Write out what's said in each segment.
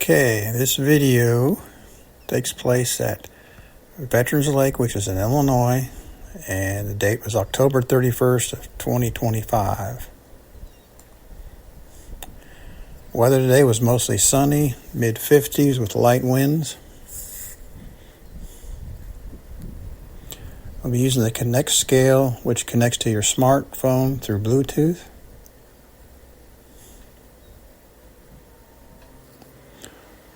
Okay, this video takes place at Veterans Lake, which is in Illinois, and the date was October 31st of 2025. Weather today was mostly sunny, mid-50s with light winds. I'll be using the Connect scale, which connects to your smartphone through Bluetooth.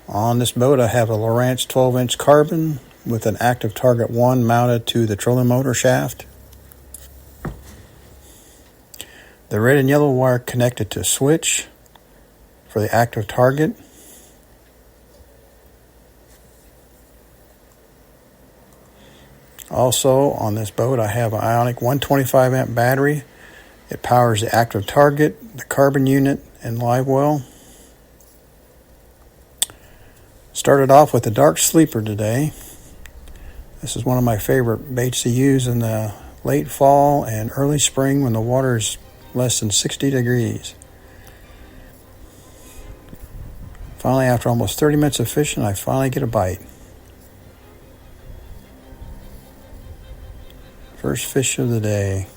On this boat, I have a Lowrance 12-inch Carbon with an Active Target 1 mounted to the trolling motor shaft. The red and yellow wire connected to switch for the Active Target. Also, on this boat, I have an Ionic 125 amp battery. It powers the Active Target, the Carbon unit, and live well. Started off with the Dark Sleeper today. This is one of my favorite baits to use in the late fall and early spring when the water is less than 60 degrees. Finally, after almost 30 minutes of fishing, I finally get a bite. First fish of the day.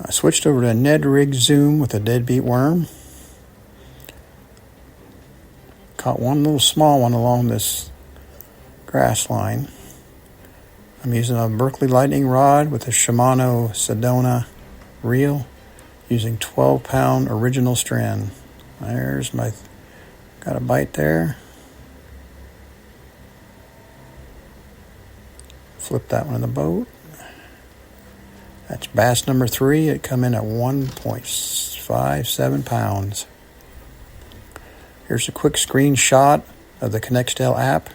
I switched over to a Ned Rig zoom with a Deadbeat worm. Caught one little small one along this grass line. I'm using a Berkley Lightning Rod with a Shimano Sedona reel using 12-pound original Stren. There's my, got a bite there. Flip that one in the boat. That's bass number 3. It come in at 1.57 pounds. Here's a quick screenshot of the Connect app.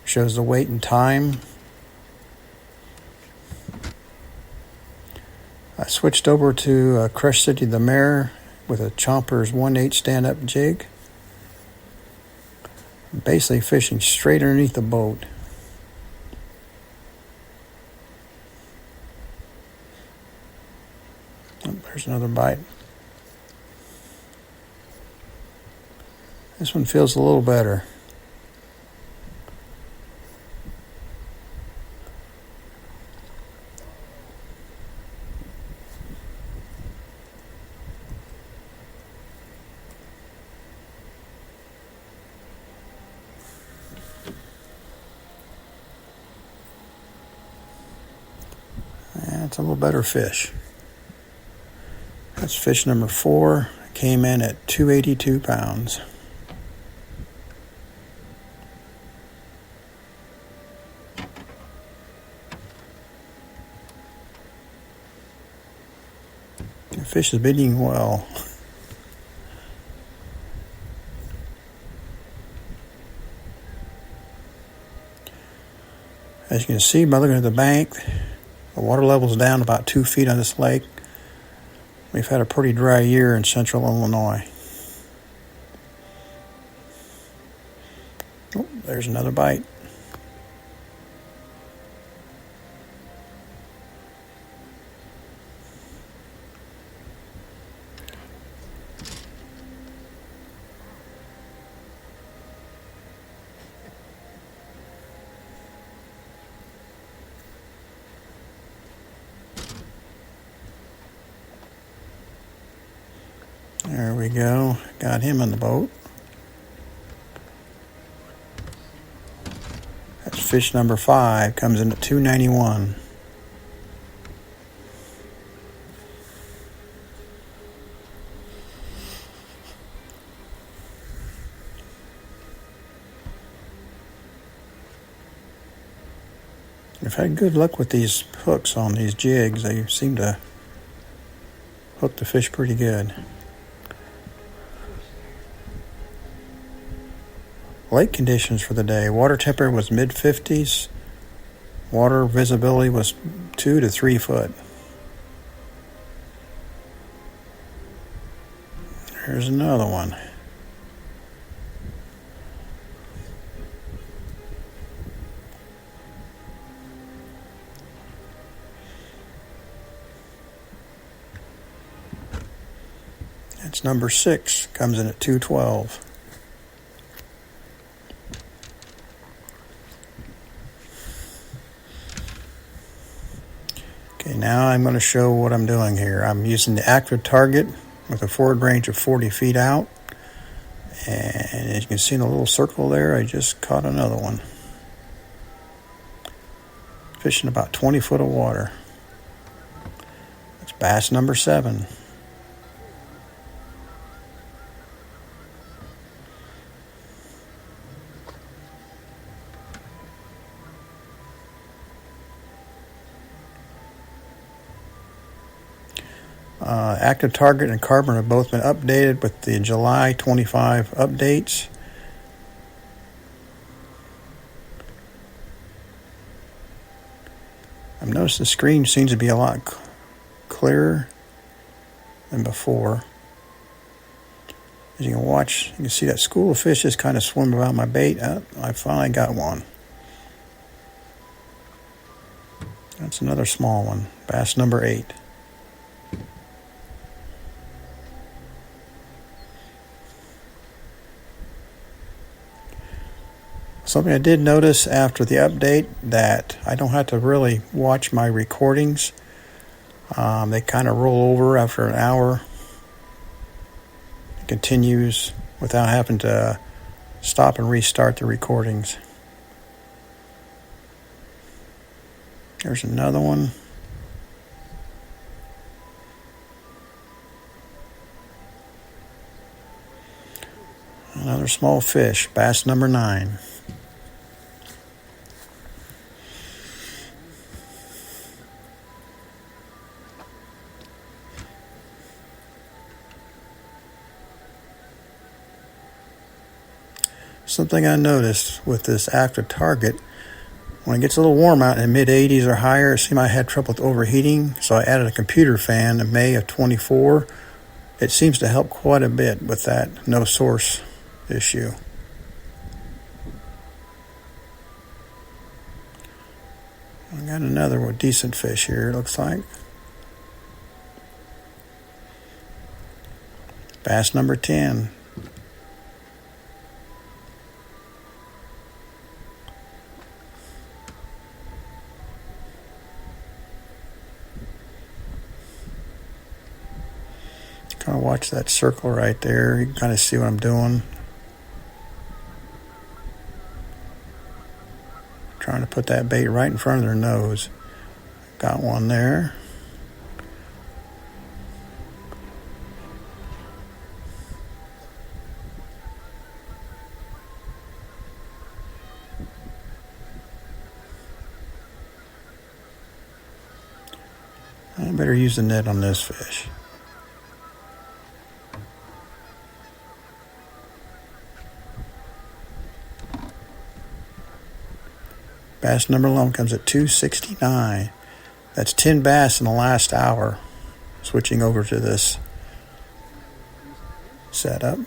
Shows the weight and time. I switched over to Rapala The Mayor with a Chompers 1/8 Stand Up Jig. Basically fishing straight underneath the boat. There's another bite. This one feels a little better. It's a little better fish. That's fish number 4. Came in at 282 pounds. The fish is biting well. As you can see by looking at the bank, the water level is down about 2 feet on this lake. We've had a pretty dry year in central Illinois. Oh, there's another bite. There we go. Got him in the boat. That's fish number 5. Comes in at 291. I've had good luck with these hooks on these jigs. They seem to hook the fish pretty good. Lake conditions for the day. Water temperature was mid-50s. Water visibility was 2 to 3 foot. Here's another one. It's number 6, comes in at 212. Okay, now I'm going to show what I'm doing here. I'm using the Active Target with a forward range of 40 feet out. And as you can see in the little circle there, I just caught another one. Fishing about 20 foot of water. It's bass number 7. Active Target and Carbon have both been updated with the July 25 updates. I've noticed the screen seems to be a lot clearer than before. As you can watch, you can see that school of fish just kind of swim around my bait. I finally got one. That's another small one, bass number 8. Something I did notice after the update that I don't have to really watch my recordings. They kind of roll over after an hour. It continues without having to stop and restart the recordings. There's another one. Another small fish, bass number 9. Something I noticed with this Active Target, when it gets a little warm out in the mid-80s or higher, it seemed I had trouble with overheating, so I added a computer fan in May of 24. It seems to help quite a bit with that no source issue. I got another decent fish here, it looks like. Bass number 10. Kind of watch that circle right there. You can kind of see what I'm doing. Trying to put that bait right in front of their nose. Got one there. I better use the net on this fish. Bass number 11 comes at 269. That's 10 bass in the last hour. Switching over to this setup.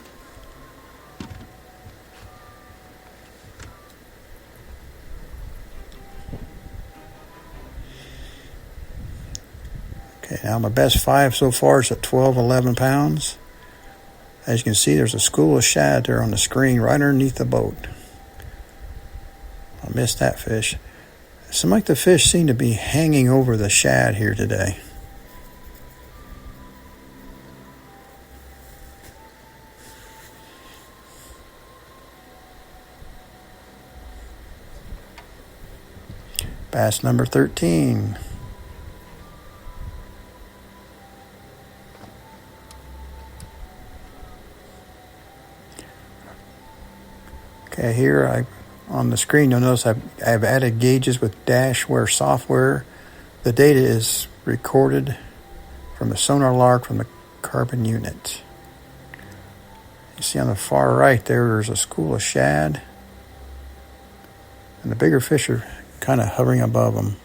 Okay, now my best 5 so far is at 12, 11 pounds. As you can see, there's a school of shad there on the screen right underneath the boat. I missed that fish. Seems like the fish seem to be hanging over the shad here today. Bass number 13. Okay, here on the screen, you'll notice I've added gauges with Dashware software. The data is recorded from the Sonar log from the carbon unit. You see on the far right there's a school of shad. And the bigger fish are kind of hovering above them.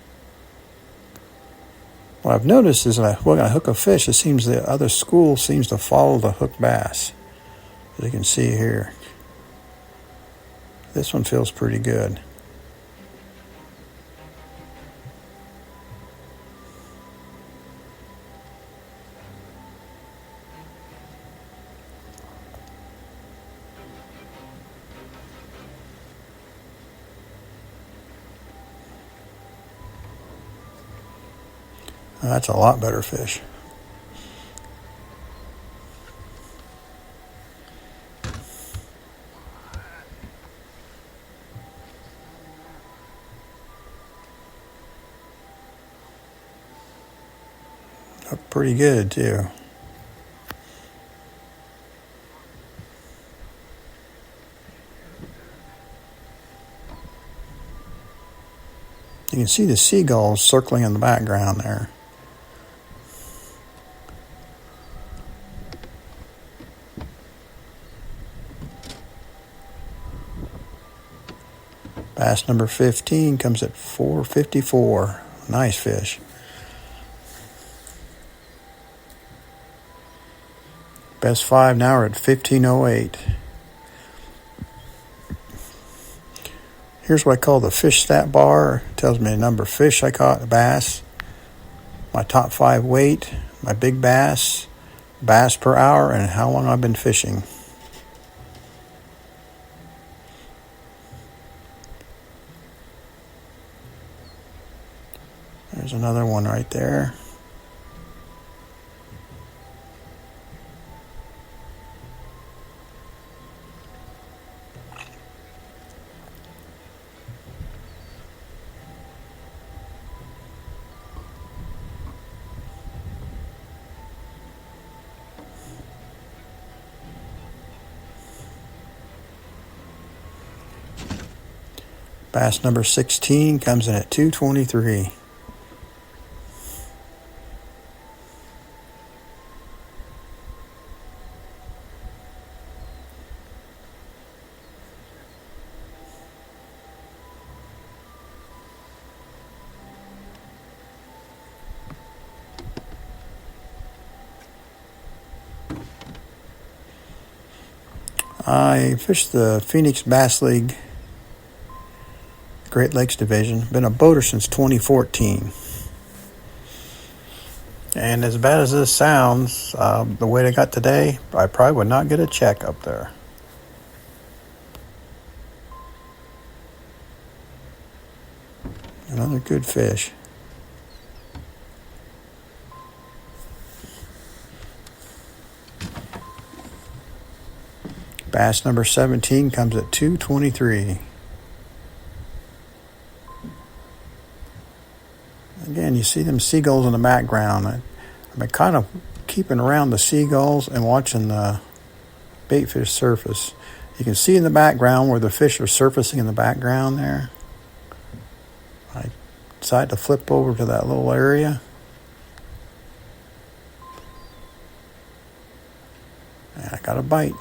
What I've noticed is when I hook a fish, it seems the other school seems to follow the hook bass. As you can see here. This one feels pretty good. That's a lot better fish. Look pretty good too. You can see the seagulls circling in the background there. Bass number 15 comes at $4.54. Nice fish. Best 5 now are at $15.08. Here's what I call the fish stat bar. It tells me the number of fish I caught, bass, my top 5 weight, my big bass, bass per hour, and how long I've been fishing. There's another one right there. Bass number 16 comes in at $2.23. I fished the Phoenix Bass League Great Lakes Division. Been a boater since 2014. And as bad as this sounds, the weight I got today, I probably would not get a check up there. Another good fish. Bass number 17 comes at $2.23. Again, you see them seagulls in the background. I've been kind of keeping around the seagulls and watching the bait fish surface. You can see in the background where the fish are surfacing in the background there. I decided to flip over to that little area. And I got a bite.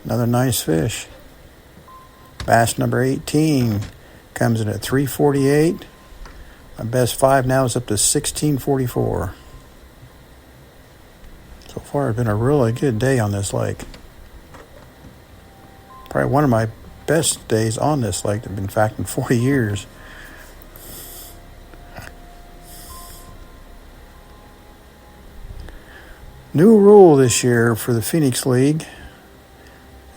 Another nice fish. Bass number 18 comes in at $3.48. My best 5 now is up to $16.44. So far, it's been a really good day on this lake. Probably one of my best days on this lake, in fact, in 40 years. New rule this year for the Phoenix League.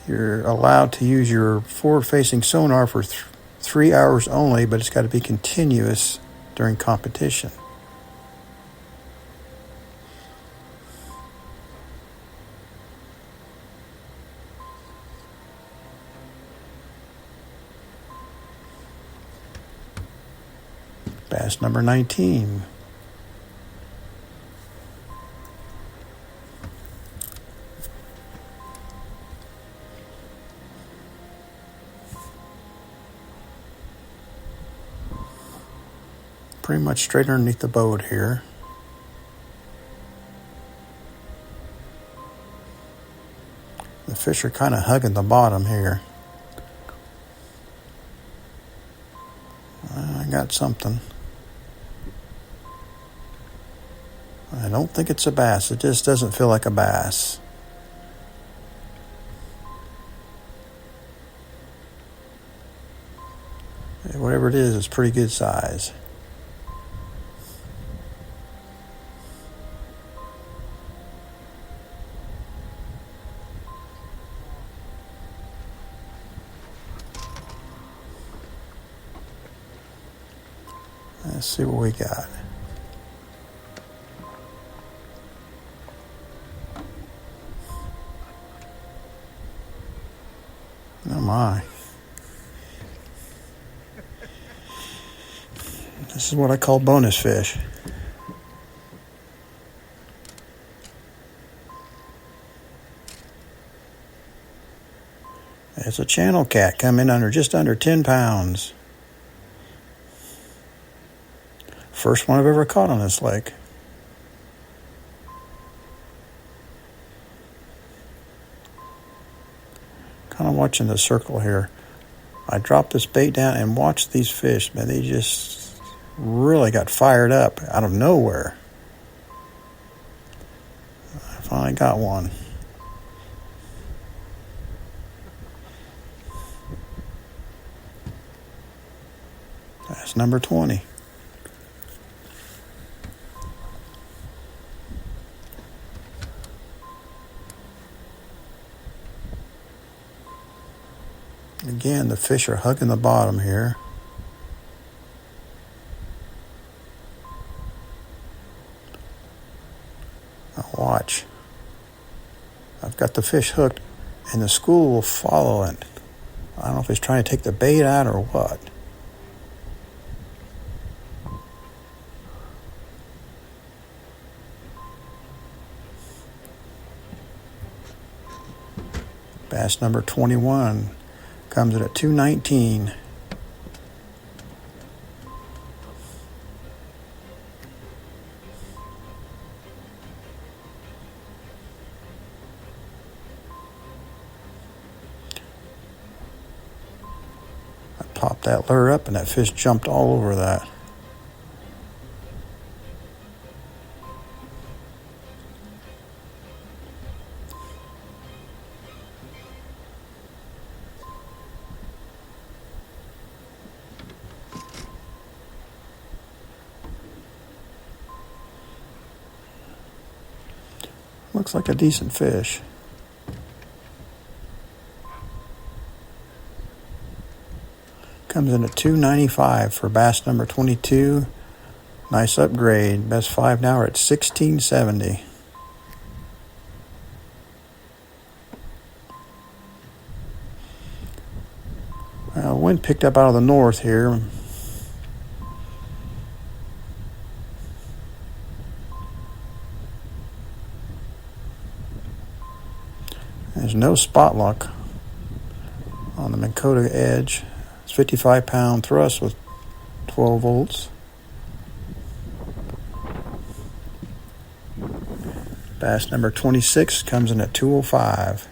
You're allowed to use your forward-facing sonar for 3 hours only, but it's got to be continuous during competition. Bass number 19. Pretty much straight underneath the boat here. The fish are kind of hugging the bottom here. I got something. I don't think it's a bass. It just doesn't feel like a bass. Whatever it is, it's pretty good size. Let's see what we got. Oh my. This is what I call bonus fish. It's a channel cat coming under just under 10 pounds. First one I've ever caught on this lake. Kind of watching the circle here. I dropped this bait down and watched these fish, man. They just really got fired up out of nowhere. I finally got one. That's number 20. Again, the fish are hugging the bottom here. Now watch. I've got the fish hooked, and the school will follow it. I don't know if he's trying to take the bait out or what. Bass number 21 comes in at $2.19. I popped that lure up and that fish jumped all over that. Looks like a decent fish. Comes in at $2.95 for bass number 22. Nice upgrade. Best 5 now are at $16.70. Wind picked up out of the north here. There's no spot lock on the Minn Kota edge. It's 55-pound thrust with 12 volts. Bass number 26 comes in at $2.05.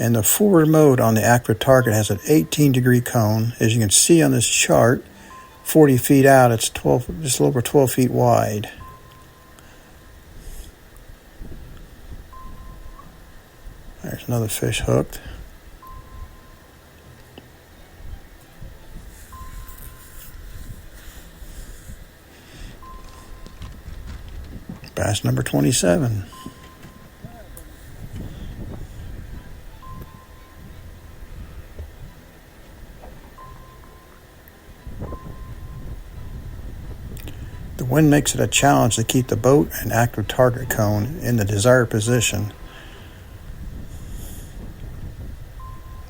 And the forward mode on the Active Target has an 18-degree cone. As you can see on this chart, 40 feet out, it's just a little over 12 feet wide. There's another fish hooked. Bass number 27. The wind makes it a challenge to keep the boat and Active Target cone in the desired position.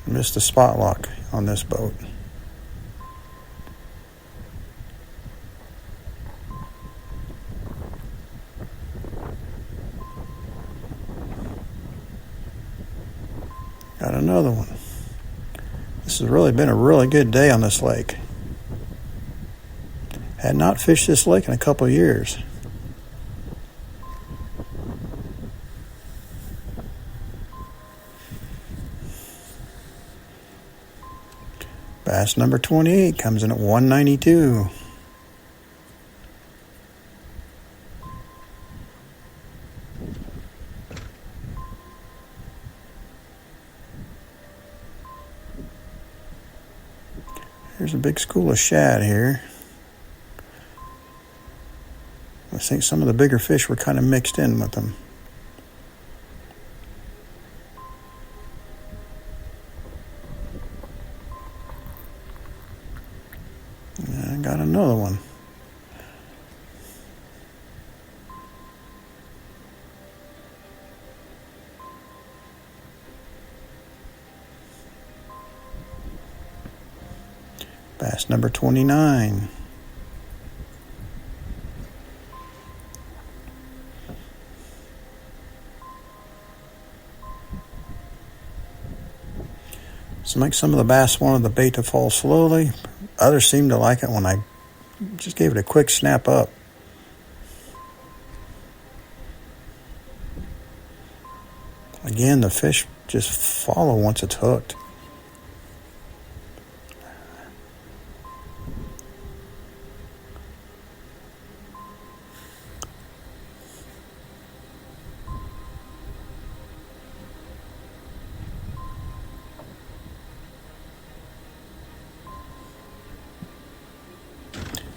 Missed the spot lock on this boat. Got another one. This has really been a really good day on this lake. Had not fished this lake in a couple of years. Bass number 28 comes in at 192. Here's a big school of shad here. I think some of the bigger fish were kind of mixed in with them. I got another one. Bass number 29. Seems like some of the bass wanted the bait to fall slowly. Others seemed to like it when I just gave it a quick snap up. Again, the fish just follow once it's hooked.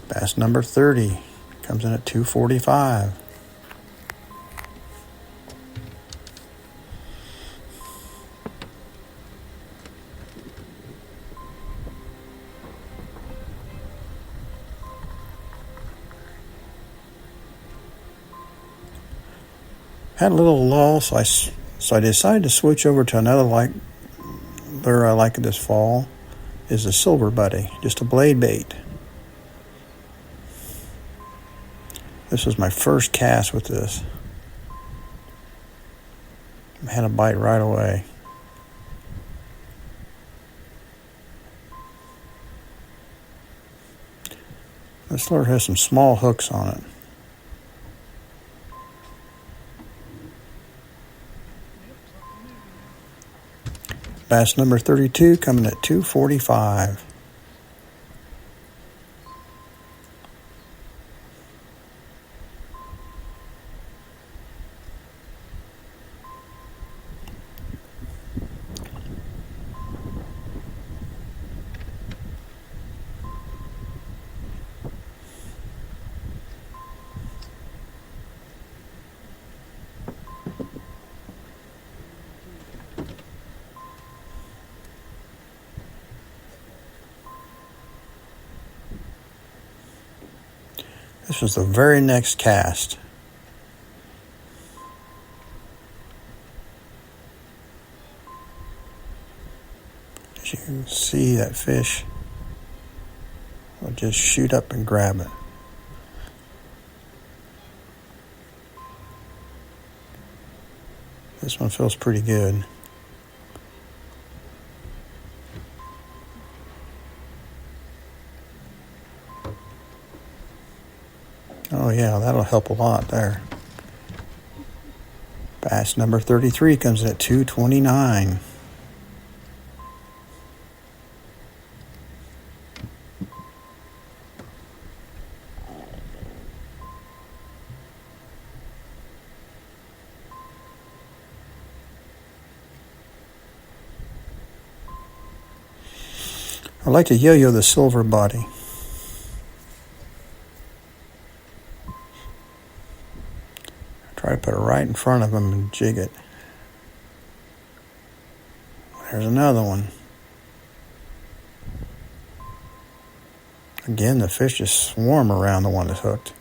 Bass number 30 comes in at 245. Had a little lull, so I decided to switch over to another lure I like this fall. Is a silver buddy, just a blade bait. This was my first cast with this. I had a bite right away. This lure has some small hooks on it. Bass number 32 coming at 245. This was the very next cast. As you can see, that fish will just shoot up and grab it. This one feels pretty good. Oh yeah, that'll help a lot there. Bass number 33 comes in at 229. I like to yo-yo the silver body. Try to put it right in front of him and jig it. There's another one. Again, the fish just swarm around the one that's hooked.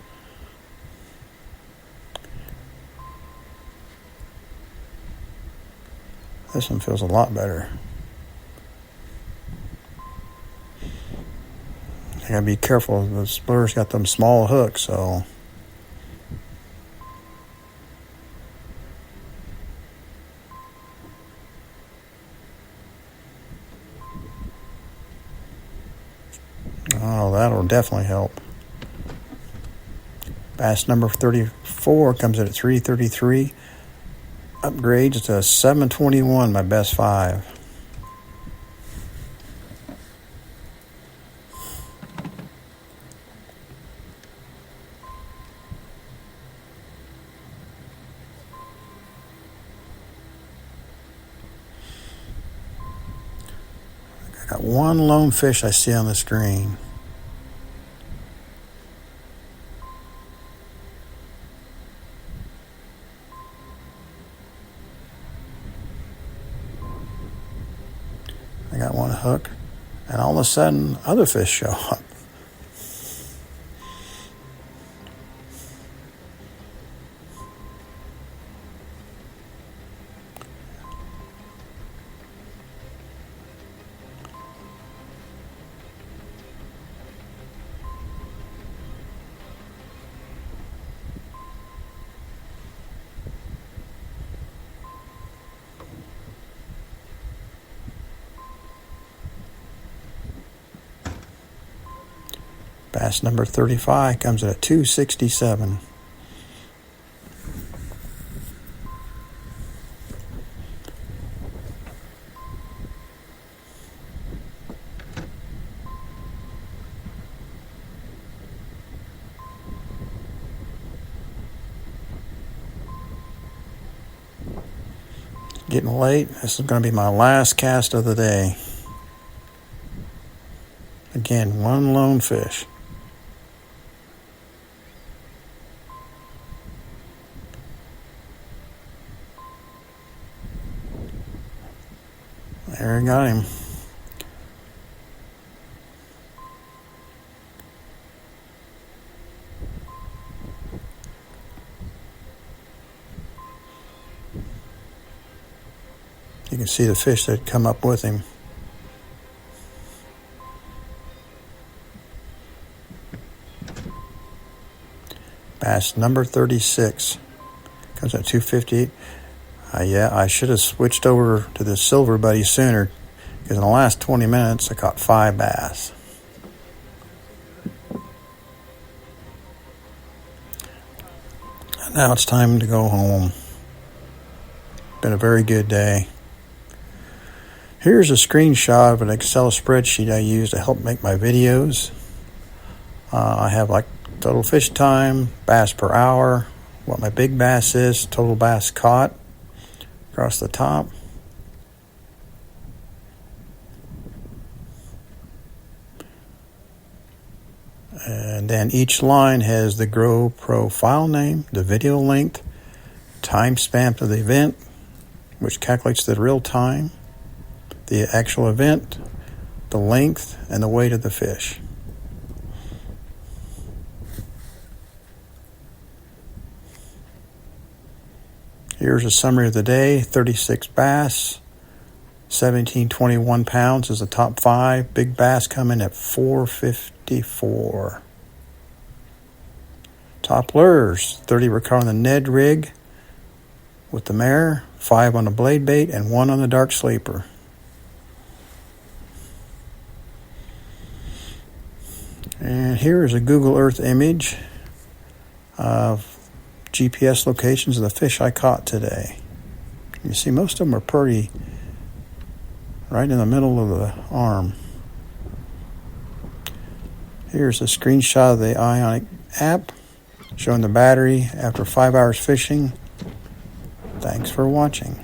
This one feels a lot better. I gotta be careful. The splur's got them small hooks, so Oh, that'll definitely help. Bass number 34 comes in at 333. Upgrades to 721, my best 5. I got one lone fish I see on the screen. I got one hook, and all of a sudden, other fish show up. Bass number 35 comes in at 267. Getting late. This is going to be my last cast of the day. Again, one lone fish. There I got him. You can see the fish that come up with him. Bass number 36 comes at 258. Yeah, I should have switched over to the Silver Buddy sooner, because in the last 20 minutes I caught 5 bass. And now it's time to go home. Been a very good day. Here's a screenshot of an Excel spreadsheet I use to help make my videos. I have like total fish time, bass per hour, what my big bass is, total bass caught across the top. And then each line has the GoPro file name, the video length, time stamp of the event, which calculates the real time, the actual event, the length, and the weight of the fish. Here's a summary of the day. 36 bass, 1721 pounds is the top 5. Big bass coming at 454. Top lures, 30 were caught on the Ned Rig with the Mayor, 5 on the blade bait, and 1 on the dark sleeper. And here is a Google Earth image of GPS locations of the fish I caught today. You see, most of them are pretty right in the middle of the arm. Here's a screenshot of the Ionic app showing the battery after 5 hours fishing. Thanks for watching.